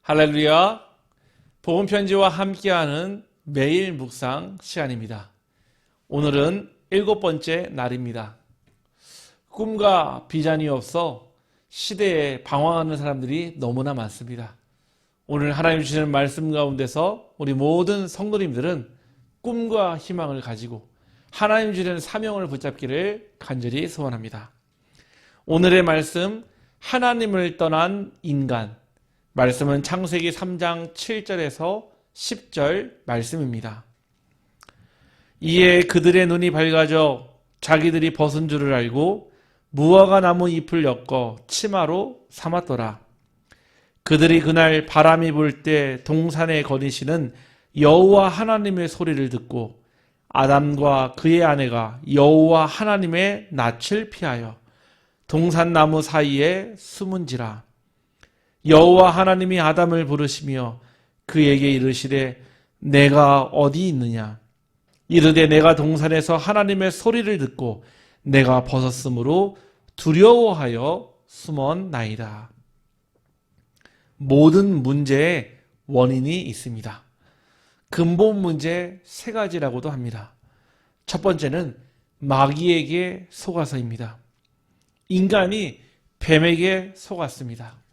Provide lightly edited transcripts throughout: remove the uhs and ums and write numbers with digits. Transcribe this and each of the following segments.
할렐루야. 복음 편지와 함께하는 매일 묵상 시간입니다. 오늘은 7번째 날입니다. 꿈과 비전이 없어 시대에 방황하는 사람들이 너무나 많습니다. 오늘 하나님 주시는 말씀 가운데서 우리 모든 성도님들은 꿈과 희망을 가지고 하나님 주시는 사명을 붙잡기를 간절히 소원합니다. 오늘의 말씀, 하나님을 떠난 인간. 말씀은 창세기 3장 7절에서 10절 말씀입니다. 이에 그들의 눈이 밝아져 자기들이 벗은 줄을 알고 무화과 나무 잎을 엮어 치마로 삼았더라. 그들이 그날 바람이 불 때 동산에 거니시는 여호와 하나님의 소리를 듣고 아담과 그의 아내가 여호와 하나님의 낯을 피하여 동산나무 사이에 숨은지라. 여호와 하나님이 아담을 부르시며 그에게 이르시되 내가 어디 있느냐? 이르되 내가 동산에서 하나님의 소리를 듣고 내가 벗었으므로 두려워하여 숨었나이다. 모든 문제에 원인이 있습니다. 근본 문제 3가지라고도 합니다. 첫 번째는 마귀에게 속아서입니다. 인간이 뱀에게 속았습니다.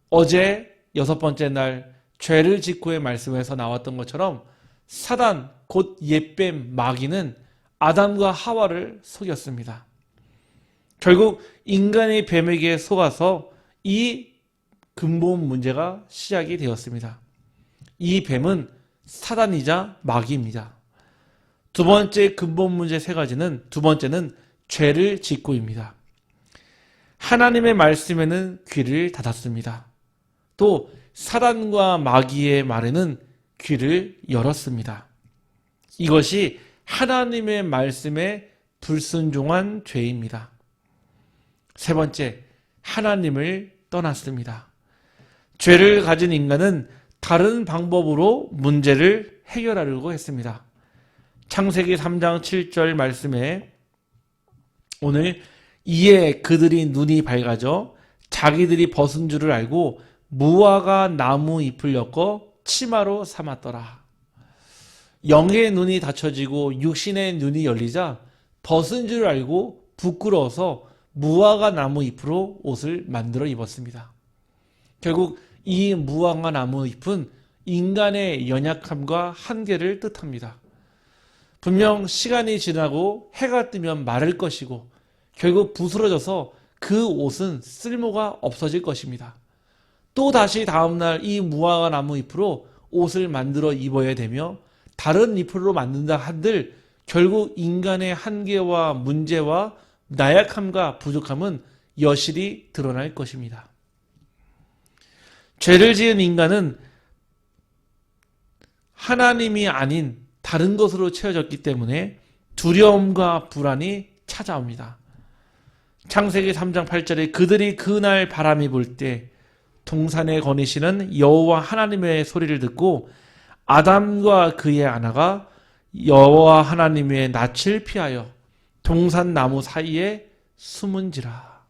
어제 6번째 날 죄를 짓고의 말씀에서 나왔던 것처럼 사단 곧 옛뱀 마귀는 아담과 하와를 속였습니다. 결국 인간이 뱀에게 속아서 이 근본 문제가 시작이 되었습니다. 이 뱀은 사단이자 마귀입니다. 두 번째 근본 문제 3가지는 두 번째는 죄를 짓고입니다. 하나님의 말씀에는 귀를 닫았습니다. 또 사단과 마귀의 말에는 귀를 열었습니다. 이것이 하나님의 말씀에 불순종한 죄입니다. 세 번째, 하나님을 떠났습니다. 죄를 가진 인간은 다른 방법으로 문제를 해결하려고 했습니다. 창세기 3장 7절 말씀에 오늘 이에 그들이 눈이 밝아져 자기들이 벗은 줄을 알고 무화과 나무 잎을 엮어 치마로 삼았더라. 영의 눈이 닫혀지고 육신의 눈이 열리자 벗은 줄 알고 부끄러워서 무화과 나무 잎으로 옷을 만들어 입었습니다. 결국 이 무화과 나무 잎은 인간의 연약함과 한계를 뜻합니다. 분명 시간이 지나고 해가 뜨면 마를 것이고 결국 부스러져서 그 옷은 쓸모가 없어질 것입니다. 또 다시 다음날 이 무화과 나무 잎으로 옷을 만들어 입어야 되며 다른 잎으로 만든다 한들 결국 인간의 한계와 문제와 나약함과 부족함은 여실히 드러날 것입니다. 죄를 지은 인간은 하나님이 아닌 다른 것으로 채워졌기 때문에 두려움과 불안이 찾아옵니다. 창세기 3장 8절에 그들이 그날 바람이 불 때 동산에 거니시는 여호와 하나님의 소리를 듣고 아담과 그의 아내가 여호와 하나님의 낯을 피하여 동산 나무 사이에 숨은지라.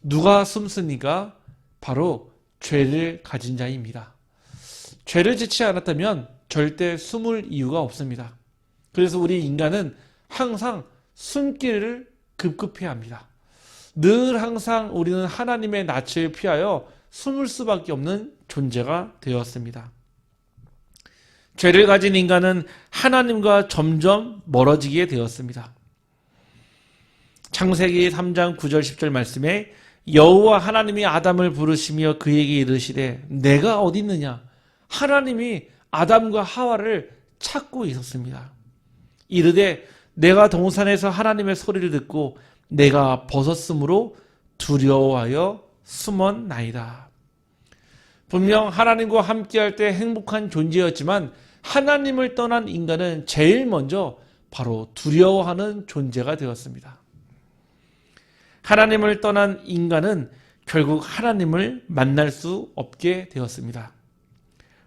누가 숨습니까? 바로 죄를 가진 자입니다. 죄를 짓지 않았다면 절대 숨을 이유가 없습니다. 그래서 우리 인간은 항상 숨기를 급급해 합니다. 늘 항상 우리는 하나님의 낯을 피하여 숨을 수밖에 없는 존재가 되었습니다. 죄를 가진 인간은 하나님과 점점 멀어지게 되었습니다. 창세기 3장 9절 10절 말씀에 여호와 하나님이 아담을 부르시며 그에게 이르시되 내가 어디 있느냐? 하나님이 아담과 하와를 찾고 있었습니다. 이르되 내가 동산에서 하나님의 소리를 듣고 내가 벗었으므로 두려워하여 숨었나이다. 분명 하나님과 함께할 때 행복한 존재였지만 하나님을 떠난 인간은 제일 먼저 바로 두려워하는 존재가 되었습니다. 하나님을 떠난 인간은 결국 하나님을 만날 수 없게 되었습니다.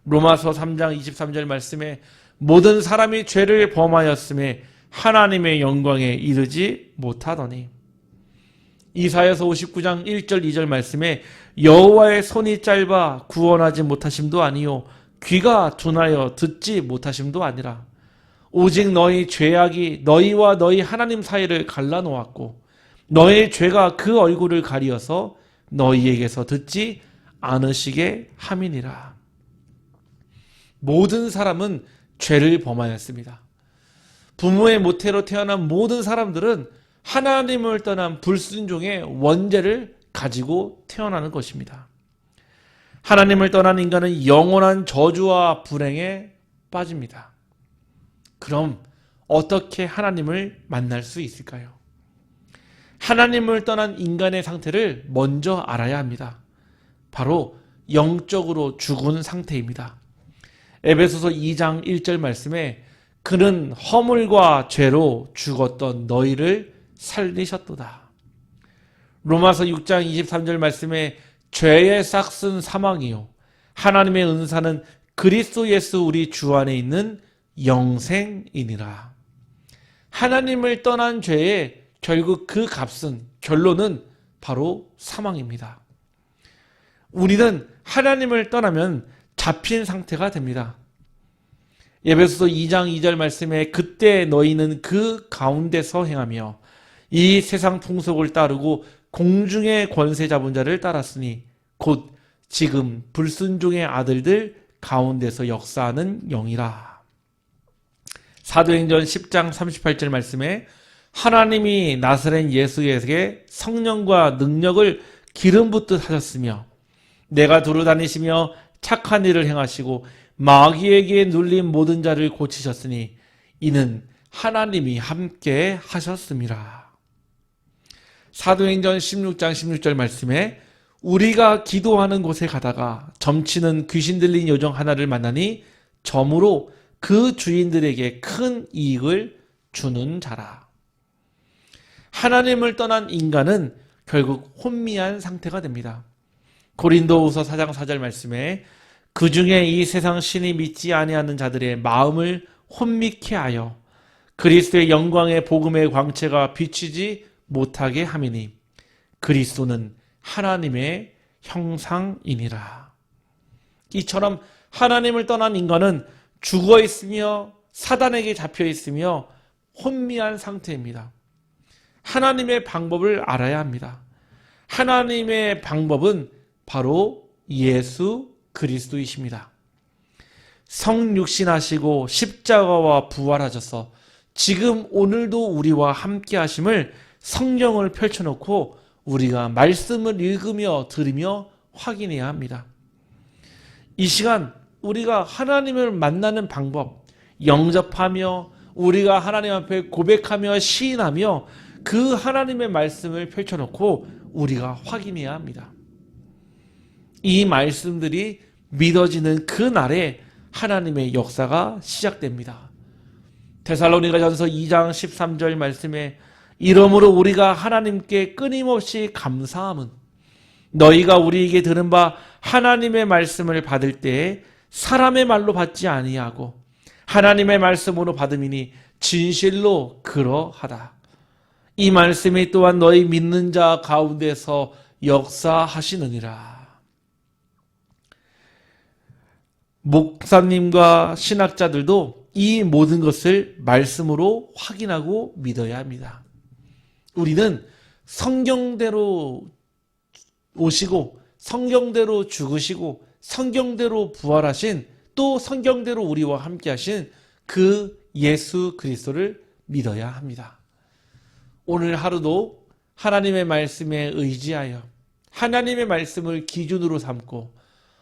로마서 3장 23절 말씀에 모든 사람이 죄를 범하였음에 하나님의 영광에 이르지 못하더니 이사야서 59장 1절 2절 말씀에 여호와의 손이 짧아 구원하지 못하심도 아니요 귀가 둔하여 듣지 못하심도 아니라 오직 너희 죄악이 너희와 너희 하나님 사이를 갈라놓았고 너의 죄가 그 얼굴을 가리어서 너희에게서 듣지 않으시게 함이니라. 모든 사람은 죄를 범하였습니다. 부모의 모태로 태어난 모든 사람들은 하나님을 떠난 불순종의 원죄를 가지고 태어나는 것입니다. 하나님을 떠난 인간은 영원한 저주와 불행에 빠집니다. 그럼 어떻게 하나님을 만날 수 있을까요? 하나님을 떠난 인간의 상태를 먼저 알아야 합니다. 바로 영적으로 죽은 상태입니다. 에베소서 2장 1절 말씀에 그는 허물과 죄로 죽었던 너희를 살리셨도다. 로마서 6장 23절 말씀에 죄의 싹은 사망이요 하나님의 은사는 그리스도 예수 우리 주 안에 있는 영생이니라. 하나님을 떠난 죄의 결국 그 값은 결론은 바로 사망입니다. 우리는 하나님을 떠나면 잡힌 상태가 됩니다. 에베소서 2장 2절 말씀에 그때 너희는 그 가운데서 행하며 이 세상 풍속을 따르고 공중의 권세 잡은 자를 따랐으니 곧 지금 불순종의 아들들 가운데서 역사하는 영이라. 사도행전 10장 38절 말씀에 하나님이 나사렛 예수에게 성령과 능력을 기름 붓듯 하셨으며 내가 두루 다니시며 착한 일을 행하시고 마귀에게 눌린 모든 자를 고치셨으니 이는 하나님이 함께 하셨음이라. 사도행전 16장 16절 말씀에 우리가 기도하는 곳에 가다가 점치는 귀신 들린 여종 하나를 만나니 점으로 그 주인들에게 큰 이익을 주는 자라. 하나님을 떠난 인간은 결국 혼미한 상태가 됩니다. 고린도후서 4장 4절 말씀에 그 중에 이 세상 신이 믿지 아니하는 자들의 마음을 혼미케 하여 그리스도의 영광의 복음의 광채가 비치지 못하게 함이니 그리스도는 하나님의 형상이니라. 이처럼 하나님을 떠난 인간은 죽어 있으며 사단에게 잡혀 있으며 혼미한 상태입니다. 하나님의 방법을 알아야 합니다. 하나님의 방법은 바로 예수 그리스도이십니다. 성육신하시고 십자가와 부활하셔서 지금 오늘도 우리와 함께 하심을 성경을 펼쳐놓고 우리가 말씀을 읽으며 들으며 확인해야 합니다. 이 시간 우리가 하나님을 만나는 방법, 영접하며 우리가 하나님 앞에 고백하며 시인하며 그 하나님의 말씀을 펼쳐놓고 우리가 확인해야 합니다. 이 말씀들이 믿어지는 그 날에 하나님의 역사가 시작됩니다. 데살로니가전서 2장 13절 말씀에 이러므로 우리가 하나님께 끊임없이 감사함은 너희가 우리에게 들은 바 하나님의 말씀을 받을 때에 사람의 말로 받지 아니하고 하나님의 말씀으로 받음이니 진실로 그러하다. 이 말씀이 또한 너희 믿는 자 가운데서 역사하시느니라. 목사님과 신학자들도 이 모든 것을 말씀으로 확인하고 믿어야 합니다. 우리는 성경대로 오시고 성경대로 죽으시고 성경대로 부활하신 또 성경대로 우리와 함께 하신 그 예수 그리스도를 믿어야 합니다. 오늘 하루도 하나님의 말씀에 의지하여 하나님의 말씀을 기준으로 삼고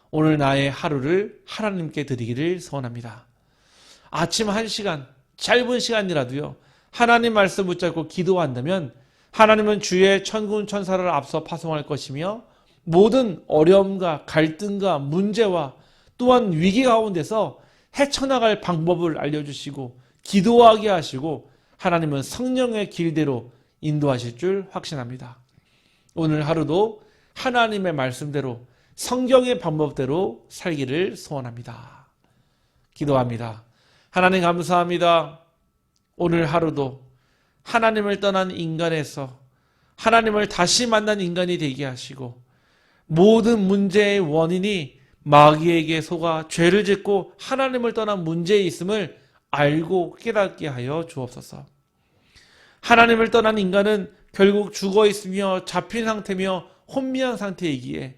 오늘 나의 하루를 하나님께 드리기를 소원합니다. 아침 1시간, 짧은 시간이라도요, 하나님 말씀 붙잡고 기도한다면 하나님은 주의 천군 천사를 앞서 파송할 것이며 모든 어려움과 갈등과 문제와 또한 위기 가운데서 헤쳐나갈 방법을 알려주시고 기도하게 하시고 하나님은 성령의 길대로 인도하실 줄 확신합니다. 오늘 하루도 하나님의 말씀대로 성경의 방법대로 살기를 소원합니다. 기도합니다. 하나님 감사합니다. 오늘 하루도 하나님을 떠난 인간에서 하나님을 다시 만난 인간이 되게 하시고 모든 문제의 원인이 마귀에게 속아 죄를 짓고 하나님을 떠난 문제에 있음을 알고 깨닫게 하여 주옵소서. 하나님을 떠난 인간은 결국 죽어 있으며 잡힌 상태며 혼미한 상태이기에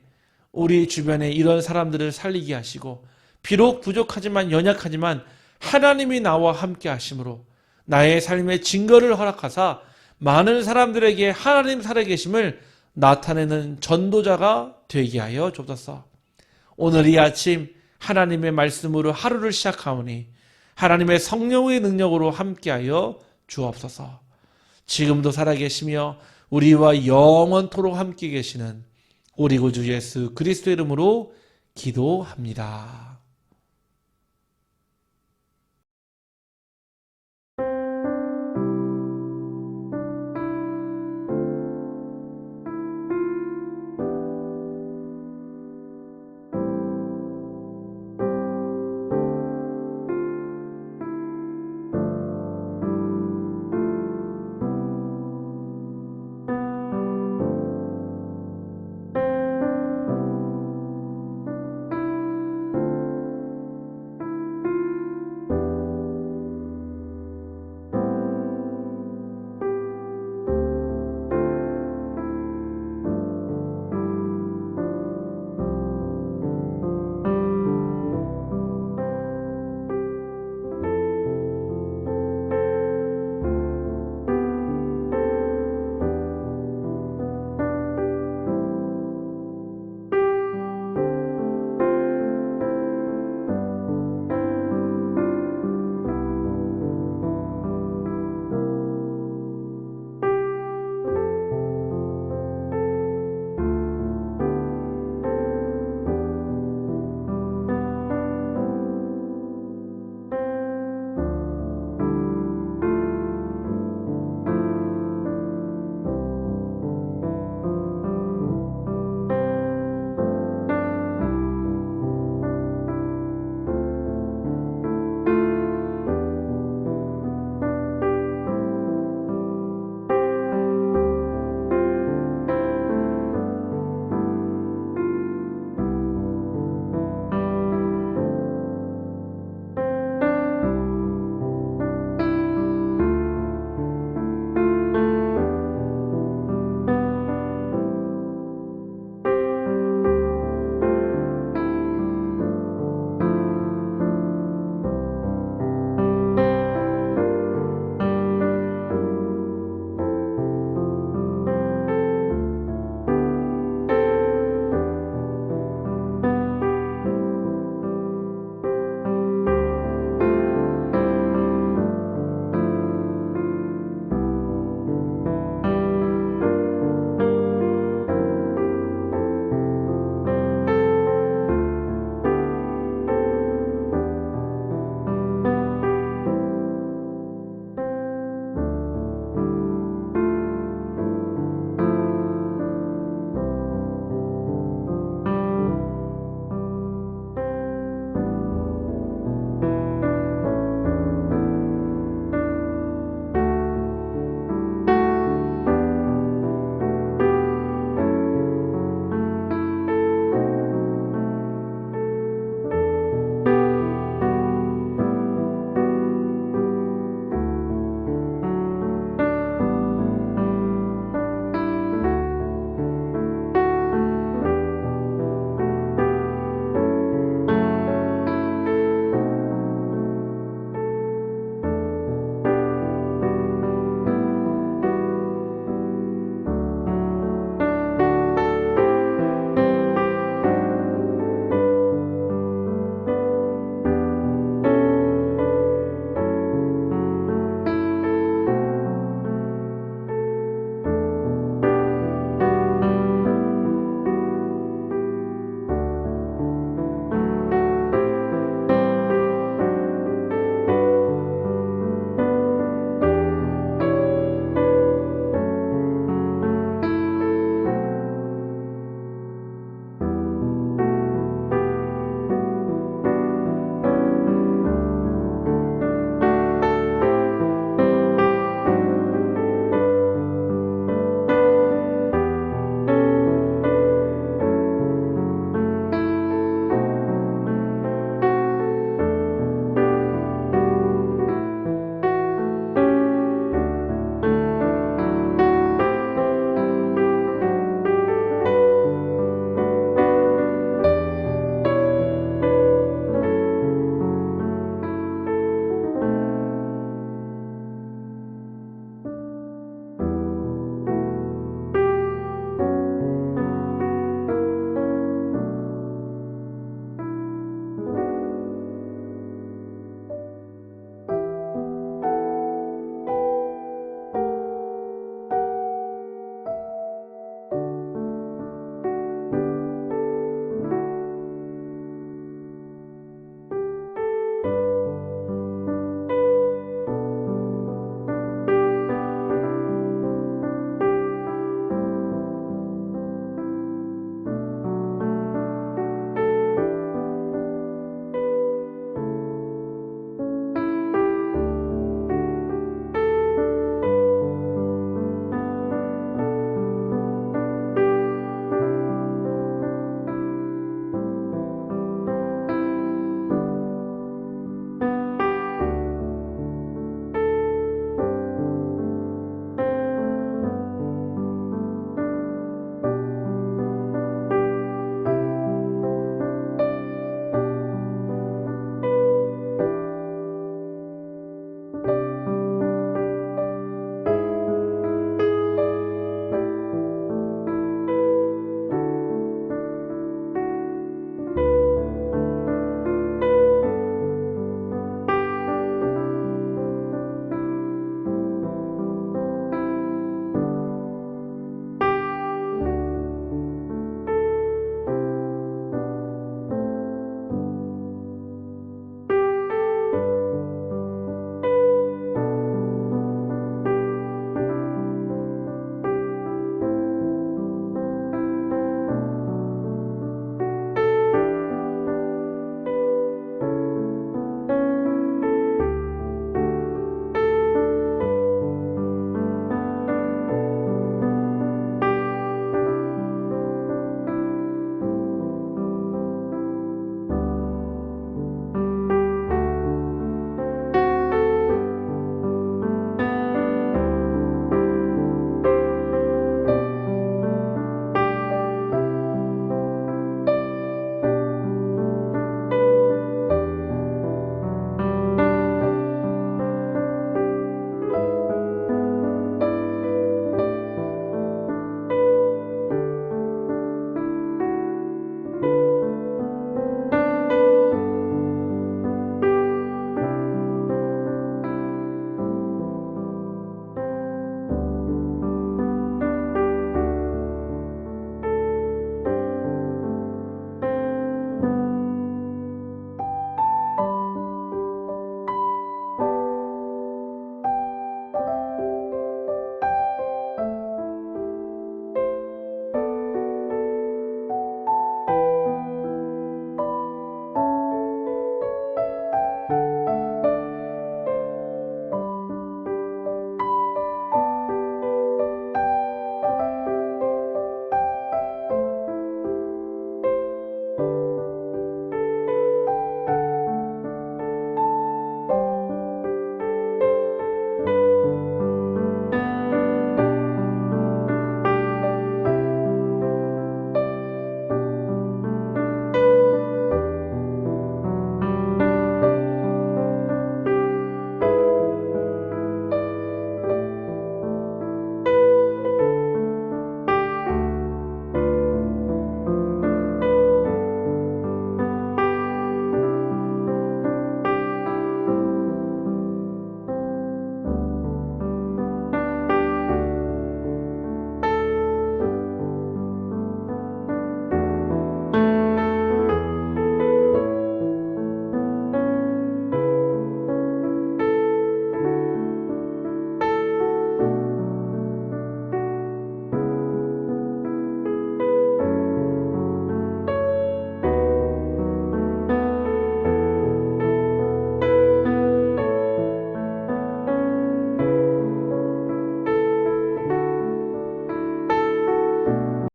우리 주변에 이런 사람들을 살리게 하시고 비록 부족하지만 연약하지만 하나님이 나와 함께 하심으로 나의 삶의 증거를 허락하사 많은 사람들에게 하나님 살아계심을 나타내는 전도자가 되게 하여 주옵소서. 오늘 이 아침 하나님의 말씀으로 하루를 시작하오니 하나님의 성령의 능력으로 함께하여 주옵소서. 지금도 살아계시며 우리와 영원토록 함께 계시는 우리 구주 예수 그리스도의 이름으로 기도합니다.